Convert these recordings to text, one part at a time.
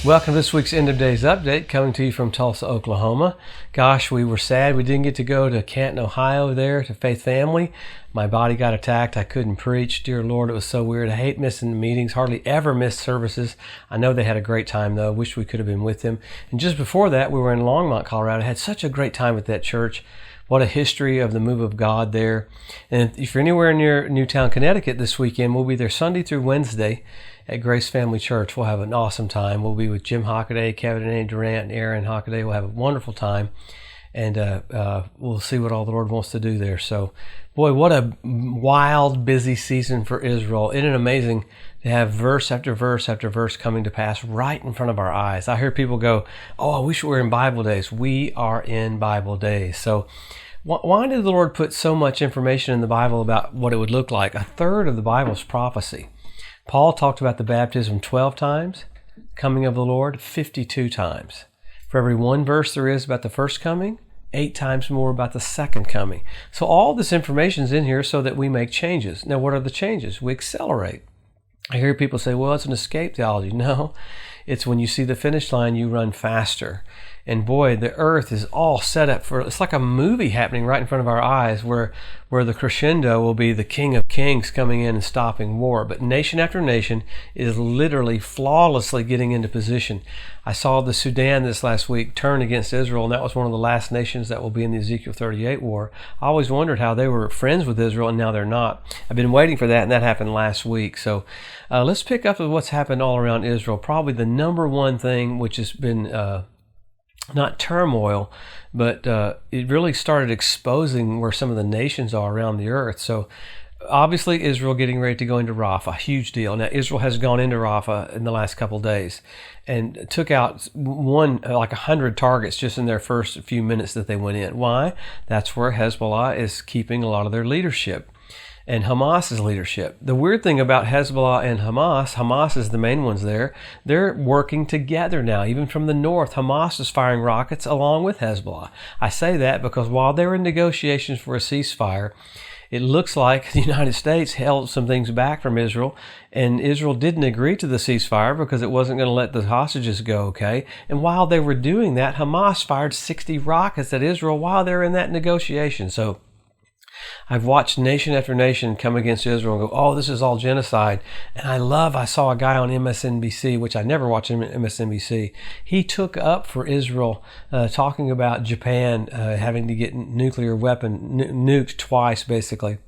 Welcome to this week's End of Days Update, coming to you from Tulsa, Oklahoma. Gosh, we were sad we didn't get to go to Canton, Ohio there to Faith Family. My body got attacked. I couldn't preach. Dear Lord, it was so weird. I hate missing the meetings, hardly ever miss services. I know they had a great time though. Wish we could have been with them. And just before that, we were in Longmont, Colorado. I had such a great time at that church. What a history of the move of God there. And if you're anywhere near Newtown, Connecticut this weekend, we'll be there Sunday through Wednesday at Grace Family Church. We'll have an awesome time. We'll be with Jim Hockaday, Kevin and Annie Durant, and Aaron Hockaday. We'll have a wonderful time. And we'll see what all the Lord wants to do there. So, boy, what a wild, busy season for Israel. Isn't it amazing to have verse after verse after verse coming to pass right in front of our eyes? I hear people go, oh, I wish we were in Bible days. We are in Bible days. So why did the Lord put so much information in the Bible about what it would look like? A third of the Bible is prophecy. Paul talked about the baptism 12 times, coming of the Lord 52 times. For every one verse there is about the first coming, 8 times more about the second coming. So all this information is in here so that we make changes. Now, what are the changes? We accelerate. I hear people say, well, it's an escape theology. No, it's when you see the finish line, you run faster. And boy, the earth is all set up for, it's like a movie happening right in front of our eyes where the crescendo will be the King of Kings coming in and stopping war. But nation after nation is literally flawlessly getting into position. I saw the Sudan this last week turn against Israel, and that was one of the last nations that will be in the Ezekiel 38 war. I always wondered how they were friends with Israel, and now they're not. I've been waiting for that, and that happened last week. So let's pick up with what's happened all around Israel. Probably the number one thing which has been not turmoil, but it really started exposing where some of the nations are around the earth. So obviously Israel getting ready to go into Rafah, a huge deal. Now Israel has gone into Rafah in the last couple of days and took out 100 targets just in their first few minutes that they went in. Why? That's where Hezbollah is keeping a lot of their leadership and Hamas's leadership. The weird thing about Hezbollah and Hamas is the main ones there. They're working together now. Even from the north, Hamas is firing rockets along with Hezbollah. I say that because while they were in negotiations for a ceasefire, it looks like the United States held some things back from Israel, and Israel didn't agree to the ceasefire because it wasn't going to let the hostages go, okay? And while they were doing that, Hamas fired 60 rockets at Israel while they were in that negotiation. So I've watched nation after nation come against Israel and go, oh, this is all genocide. And I saw a guy on MSNBC, which I never watch MSNBC. He took up for Israel, talking about Japan having to get nuclear weapon nuked twice, basically.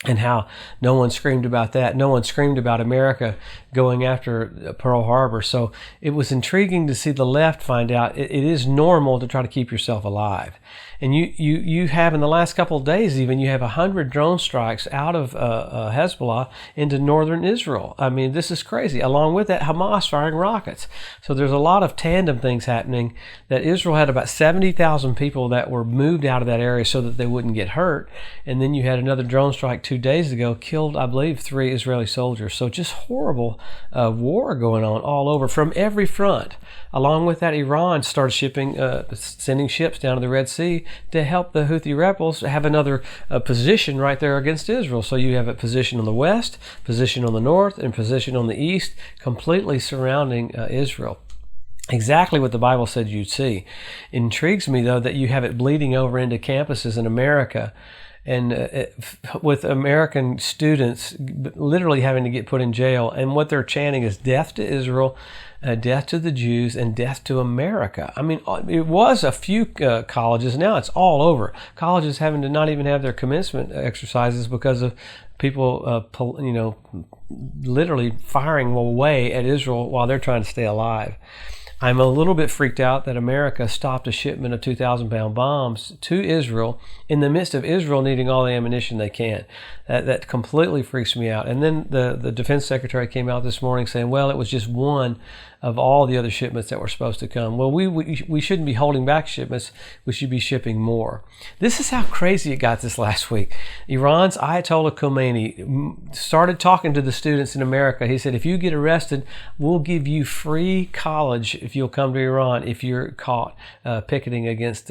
And how no one screamed about that. No one screamed about America going after Pearl Harbor. So it was intriguing to see the left find out it is normal to try to keep yourself alive. And you have in the last couple of days even, you have 100 drone strikes out of Hezbollah into northern Israel. I mean, this is crazy. Along with that, Hamas firing rockets. So there's a lot of tandem things happening that Israel had about 70,000 people that were moved out of that area so that they wouldn't get hurt. And then you had another drone strike 2 days ago, killed, I believe, 3 Israeli soldiers. So just horrible war going on all over from every front. Along with that, Iran started sending ships down to the Red Sea to help the Houthi rebels have another position right there against Israel. So you have a position on the west, position on the north, and position on the east, completely surrounding Israel. Exactly what the Bible said you'd see. It intrigues me, though, that you have it bleeding over into campuses in America, and with American students literally having to get put in jail. And what they're chanting is death to Israel, death to the Jews, and death to America. I mean, it was a few colleges. Now it's all over. Colleges having to not even have their commencement exercises because of people, literally firing away at Israel while they're trying to stay alive. I'm a little bit freaked out that America stopped a shipment of 2,000-pound bombs to Israel in the midst of Israel needing all the ammunition they can. That completely freaks me out. And then the defense secretary came out this morning saying, well, it was just one of all the other shipments that were supposed to come. Well, we shouldn't be holding back shipments. We should be shipping more. This is how crazy it got this last week. Iran's Ayatollah Khomeini started talking to the students in America. He said, if you get arrested, we'll give you free college if you'll come to Iran if you're caught picketing against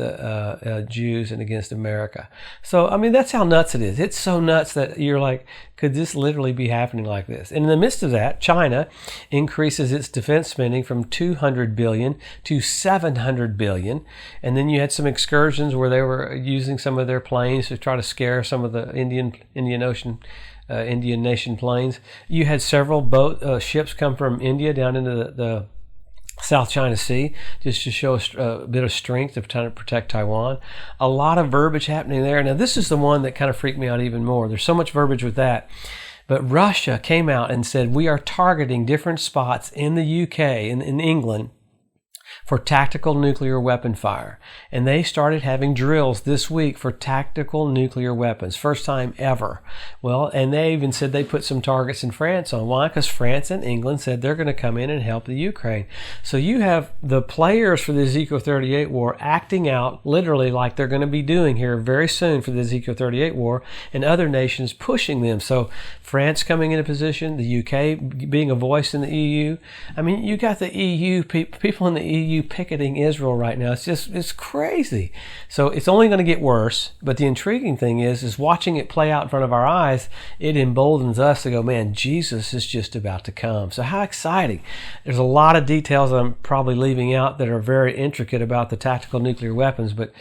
Jews and against America. So, I mean, that's how nuts it is. It's so nuts that you're like, Could this literally be happening like this? And in the midst of that, China increases its defense spending from $200 billion to $700 billion. And then you had some excursions where they were using some of their planes to try to scare some of the Indian nation planes. You had several ships come from India down into the South China Sea, just to show a bit of strength of trying to protect Taiwan. A lot of verbiage happening there. Now, this is the one that kind of freaked me out even more. There's so much verbiage with that. But Russia came out and said, we are targeting different spots in the UK, in England, for tactical nuclear weapon fire. And they started having drills this week for tactical nuclear weapons. First time ever. Well, and they even said they put some targets in France on. Why? Because France and England said they're going to come in and help the Ukraine. So you have the players for the Ezekiel 38 war acting out literally like they're going to be doing here very soon for the Ezekiel 38 war, and other nations pushing them. So France coming into position, the UK being a voice in the EU. I mean, you got the EU, people in the EU picketing Israel right now. It's crazy. So it's only going to get worse. But the intriguing thing is watching it play out in front of our eyes, it emboldens us to go, man, Jesus is just about to come. So how exciting. There's a lot of details I'm probably leaving out that are very intricate about the tactical nuclear weapons, but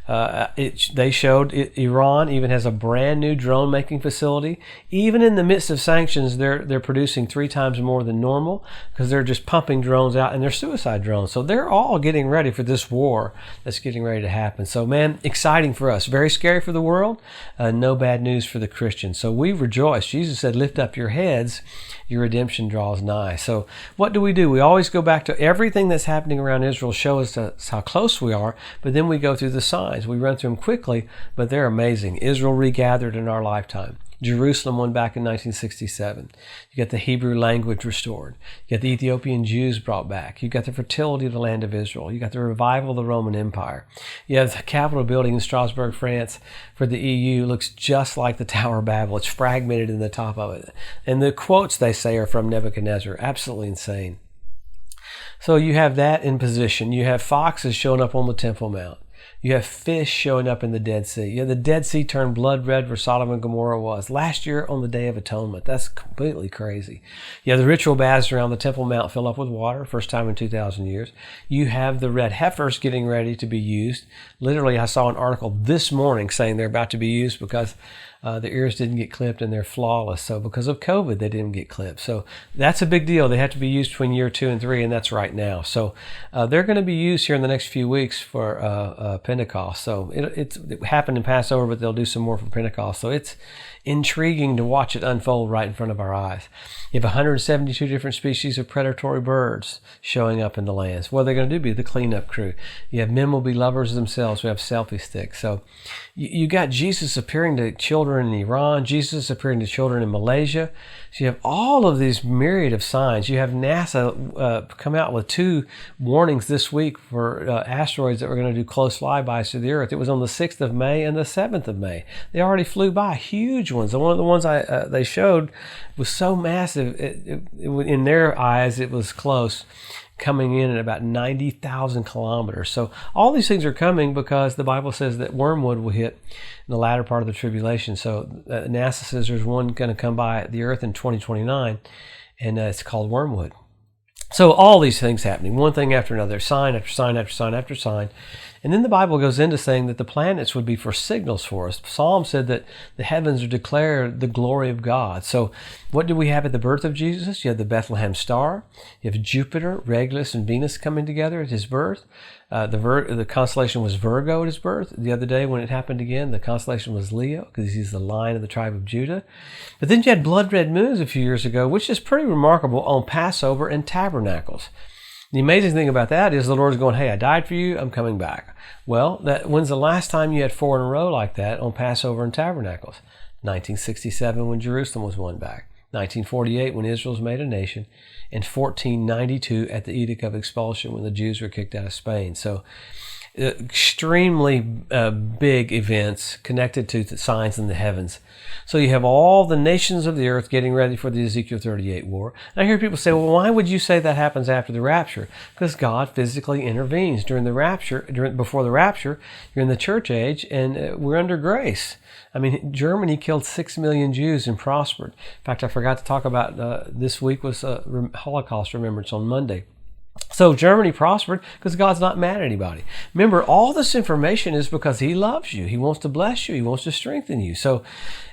they showed Iran even has a brand new drone making facility. Even in the midst of sanctions, they're producing 3 times more than normal because they're just pumping drones out, and they're suicide drones. So they're all getting ready for this war that's getting ready to happen. So man, exciting for us. Very scary for the world. No bad news for the Christians. So we rejoice. Jesus said, lift up your heads. Your redemption draws nigh. So what do? We always go back to everything that's happening around Israel, show us how close we are, but then we go through the signs. We run through them quickly, but they're amazing. Israel regathered in our lifetime. Jerusalem won back in 1967. You got the Hebrew language restored. You got the Ethiopian Jews brought back. You got the fertility of the land of Israel. You got the revival of the Roman Empire. You have the Capitol building in Strasbourg, France for the EU. Looks just like the Tower of Babel. It's fragmented in the top of it. And the quotes they say are from Nebuchadnezzar. Absolutely insane. So you have that in position. You have foxes showing up on the Temple Mount. You have fish showing up in the Dead Sea. You have the Dead Sea turned blood red where Sodom and Gomorrah was last year on the Day of Atonement. That's completely crazy. You have the ritual baths around the Temple Mount fill up with water, first time in 2,000 years. You have the red heifers getting ready to be used. Literally, I saw an article this morning saying they're about to be used because the ears didn't get clipped and they're flawless. So because of COVID, they didn't get clipped. So that's a big deal. They have to be used between year 2 and 3, and that's right now. So they're going to be used here in the next few weeks for Pentecost. So it happened in Passover, but they'll do some more for Pentecost. So it's intriguing to watch it unfold right in front of our eyes. You have 172 different species of predatory birds showing up in the lands. What are they going to do? Be the cleanup crew. You have men will be lovers themselves who have selfie sticks. So you got Jesus appearing to children in Iran, Jesus appearing to children in Malaysia. So you have all of these myriad of signs. You have NASA come out with 2 warnings this week for asteroids that were going to do close flybys to the Earth. It was on the 6th of May and the 7th of May. They already flew by, huge ones. And one of the ones they showed was so massive, in their eyes, it was close, coming in at about 90,000 kilometers. So all these things are coming because the Bible says that wormwood will hit in the latter part of the tribulation. So NASA says there's one going to come by the Earth in 2029, and it's called wormwood. So all these things happening, one thing after another, sign after sign after sign after sign. And then the Bible goes into saying that the planets would be for signals for us. Psalm said that the heavens would declare the glory of God. So what do we have at the birth of Jesus? You have the Bethlehem star. You have Jupiter, Regulus, and Venus coming together at his birth. The constellation was Virgo at his birth. The other day when it happened again, the constellation was Leo because he's the lion of the tribe of Judah. But then you had blood red moons a few years ago, which is pretty remarkable on Passover and Tabernacles. The amazing thing about that is the Lord's going, hey, I died for you, I'm coming back. Well, when's the last time you had 4 in a row like that on Passover and Tabernacles? 1967 when Jerusalem was won back. 1948 when Israel was made a nation. And 1492 at the Edict of Expulsion when the Jews were kicked out of Spain. So extremely big events connected to the signs in the heavens. So you have all the nations of the earth getting ready for the Ezekiel 38 war. And I hear people say, well, why would you say that happens after the rapture? Because God physically intervenes during the rapture, before the rapture. You're in the church age, and we're under grace. I mean, Germany killed 6 million Jews and prospered. In fact, I forgot to talk about this week was Holocaust Remembrance on Monday. So Germany prospered because God's not mad at anybody. Remember, all this information is because He loves you. He wants to bless you. He wants to strengthen you. So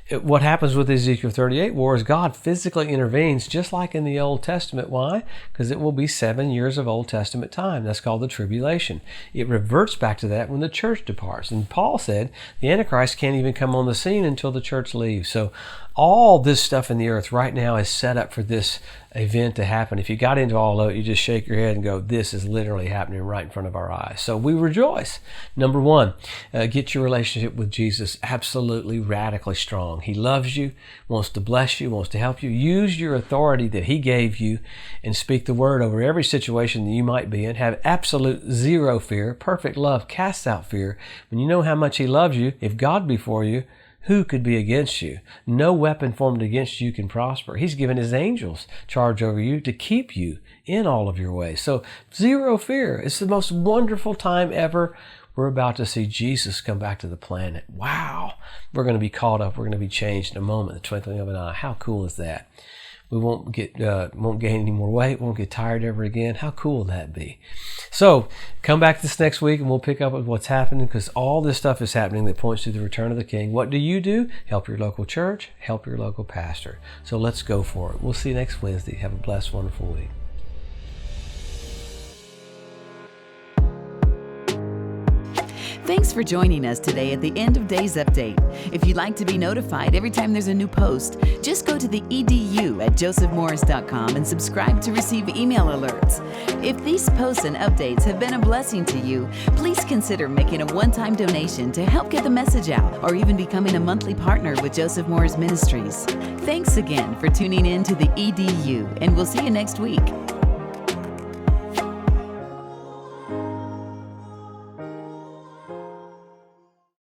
what happens with the Ezekiel 38 war is God physically intervenes, just like in the Old Testament. Why? Because it will be 7 years of Old Testament time. That's called the tribulation. It reverts back to that when the church departs. And Paul said the Antichrist can't even come on the scene until the church leaves. So all this stuff in the earth right now is set up for this event to happen. If you got into all of it, you just shake your head and go, this is literally happening right in front of our eyes. So we rejoice. Number one, get your relationship with Jesus absolutely radically strong. He loves you, wants to bless you, wants to help you. Use your authority that He gave you and speak the word over every situation that you might be in. Have absolute zero fear. Perfect love casts out fear. When you know how much He loves you, if God be for you, who could be against you? No weapon formed against you can prosper. He's given His angels charge over you to keep you in all of your ways. So zero fear. It's the most wonderful time ever. We're about to see Jesus come back to the planet. Wow. We're going to be caught up. We're going to be changed in a moment, the twinkling of an eye. How cool is that? We won't gain any more weight. Won't get tired ever again. How cool will that be? So come back this next week and we'll pick up with what's happening, because all this stuff is happening that points to the return of the King. What do? Help your local church. Help your local pastor. So let's go for it. We'll see you next Wednesday. Have a blessed, wonderful week. Thanks for joining us today at the End of Days Update. If you'd like to be notified every time there's a new post, just go to the EDU at josephmorris.com and subscribe to receive email alerts. If these posts and updates have been a blessing to you, please consider making a one-time donation to help get the message out, or even becoming a monthly partner with Joseph Morris Ministries. Thanks again for tuning in to the EDU, and we'll see you next week.